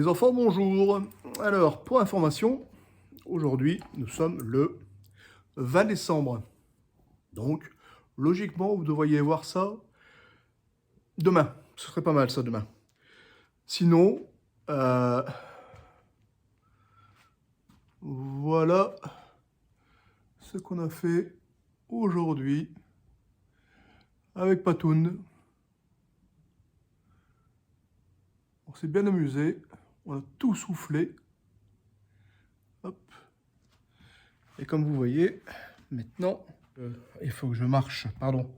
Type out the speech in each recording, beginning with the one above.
Les enfants, bonjour. Alors, pour information, aujourd'hui, nous sommes le 20 décembre. Donc, logiquement, vous devriez voir ça demain. Ce serait pas mal, ça, demain. Sinon, voilà ce qu'on a fait aujourd'hui avec Patoun. On s'est bien amusé. On a tout soufflé. Hop. Et comme vous voyez, maintenant, il faut que je marche, pardon,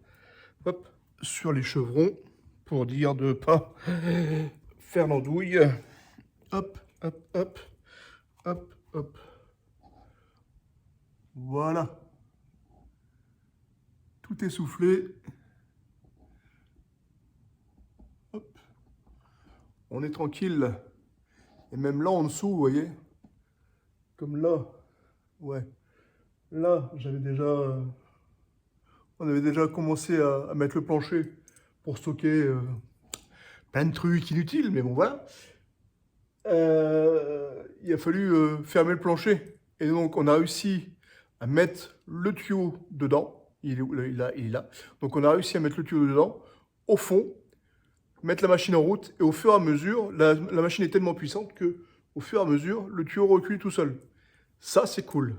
hop, sur les chevrons pour dire de pas faire l'andouille. Hop, hop, hop, hop, hop. Voilà. Tout est soufflé. Hop. On est tranquille. Et même là en dessous, vous voyez, comme là, ouais. Là, on avait déjà commencé à mettre le plancher pour stocker plein de trucs inutiles, mais bon, voilà. Il a fallu fermer le plancher. Et donc, on a réussi à mettre le tuyau dedans. Il est là. Donc, on a réussi à mettre le tuyau dedans, au fond, mettre la machine en route. Et au fur et à mesure, la machine est tellement puissante que, au fur et à mesure, le tuyau recule tout seul. Ça, c'est cool.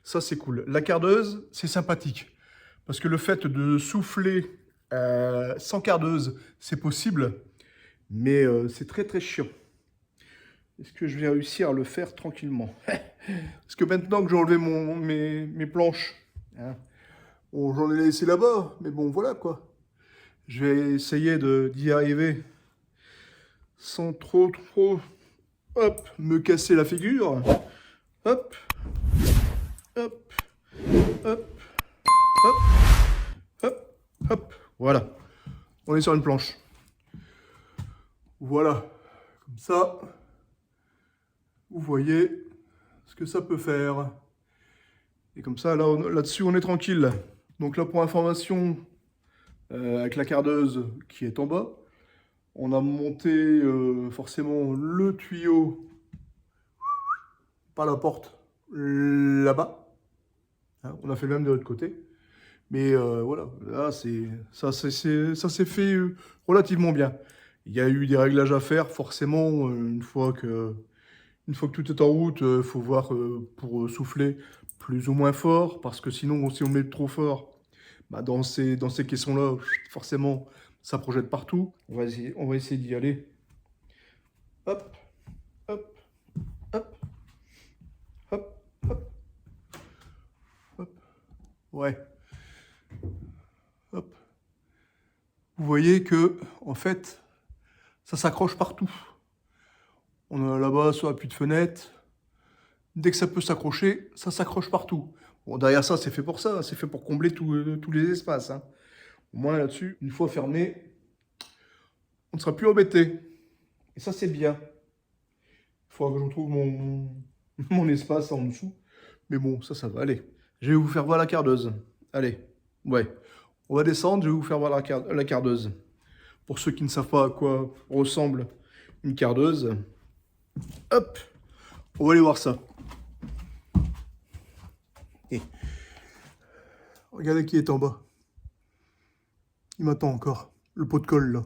Ça, c'est cool. La cardeuse, c'est sympathique. Parce que le fait de souffler sans cardeuse, c'est possible. Mais c'est très, très chiant. Est-ce que je vais réussir à le faire tranquillement? Parce que maintenant que j'ai enlevé mes planches, hein, bon, j'en ai laissé là-bas, mais bon, voilà quoi. Je vais essayer d'y arriver sans trop, hop, me casser la figure. Hop, hop, hop, hop, hop, hop. Voilà. On est sur une planche. Voilà. Comme ça, vous voyez ce que ça peut faire. Et comme ça, là-dessus, on est tranquille. Donc là, pour information, avec la cardeuse qui est en bas, on a monté forcément le tuyau par la porte là-bas. Hein, on a fait le même de l'autre côté. Mais voilà, là, ça s'est fait relativement bien. Il y a eu des réglages à faire, forcément, une fois que tout est en route, il faut voir pour souffler plus ou moins fort, parce que sinon, si on met trop fort, bah, dans ces caissons-là, forcément, ça projette partout. On va essayer d'y aller. Hop, hop, hop, hop, hop, hop. Ouais. Hop. Vous voyez que, en fait, ça s'accroche partout. On a là-bas sur l'appui de fenêtre. Dès que ça peut s'accrocher, ça s'accroche partout. Bon, derrière ça, c'est fait pour ça. C'est fait pour combler tous les espaces. Hein. Au moins là-dessus, une fois fermé, on ne sera plus embêté. Et ça, c'est bien. Il faudra que je retrouve mon espace en dessous. Mais bon, ça va. Allez, je vais vous faire voir la cardeuse. Allez, ouais. On va descendre, je vais vous faire voir la cardeuse. Pour ceux qui ne savent pas à quoi ressemble une cardeuse. Hop, on va aller voir ça. Et regardez qui est en bas. Il m'attend encore. Le pot de colle, là.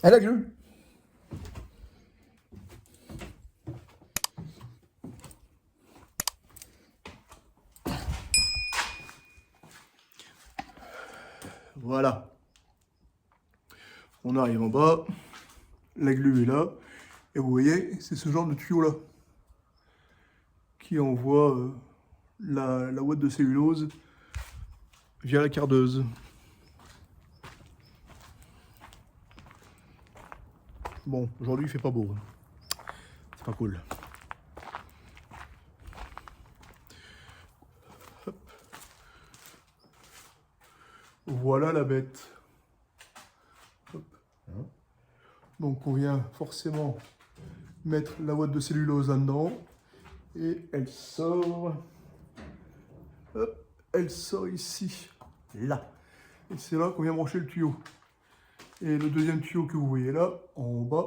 À la gueule. Voilà. On arrive en bas. La glu est là. Et vous voyez, c'est ce genre de tuyau-là qui envoie la ouate de cellulose via la cardeuse. Bon, aujourd'hui, il fait pas beau. C'est pas cool. Hop. Voilà la bête. Hop. Donc, on vient forcément mettre la ouate de cellulose là-dedans. Et elle sort. Hop, elle sort ici. Là. Et c'est là qu'on vient brancher le tuyau. Et le deuxième tuyau que vous voyez là, en bas,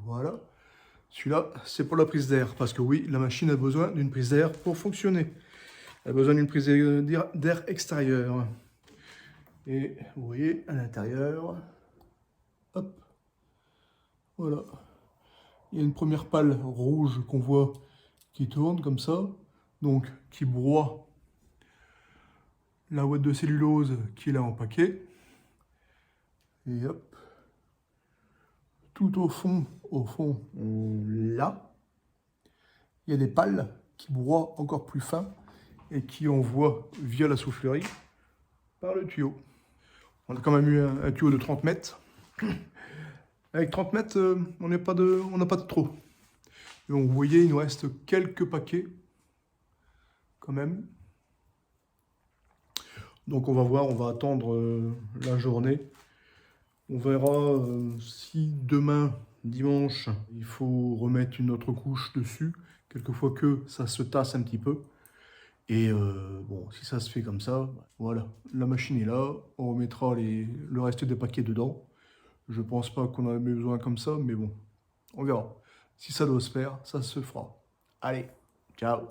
voilà, Celui-là, c'est pour la prise d'air, parce que oui, la machine a besoin d'une prise d'air pour fonctionner. Elle a besoin d'une prise d'air extérieure. Et vous voyez, à l'intérieur, hop, voilà. Il y a une première pale rouge qu'on voit qui tourne comme ça, donc qui broie la ouate de cellulose qui est là en paquet. Et hop, tout au fond, là, il y a des pales qui broient encore plus fin et qui envoient via la soufflerie par le tuyau. On a quand même eu un tuyau de 30 mètres. Avec 30 mètres, on n'a pas de trop. Et donc, vous voyez, il nous reste quelques paquets, quand même. Donc on va voir, on va attendre la journée. On verra si demain, dimanche, il faut remettre une autre couche dessus. Quelquefois que ça se tasse un petit peu. Et bon, si ça se fait comme ça, voilà, la machine est là. On remettra le reste des paquets dedans. Je pense pas qu'on en ait besoin comme ça, mais bon, on verra. Si ça doit se faire, ça se fera. Allez, ciao!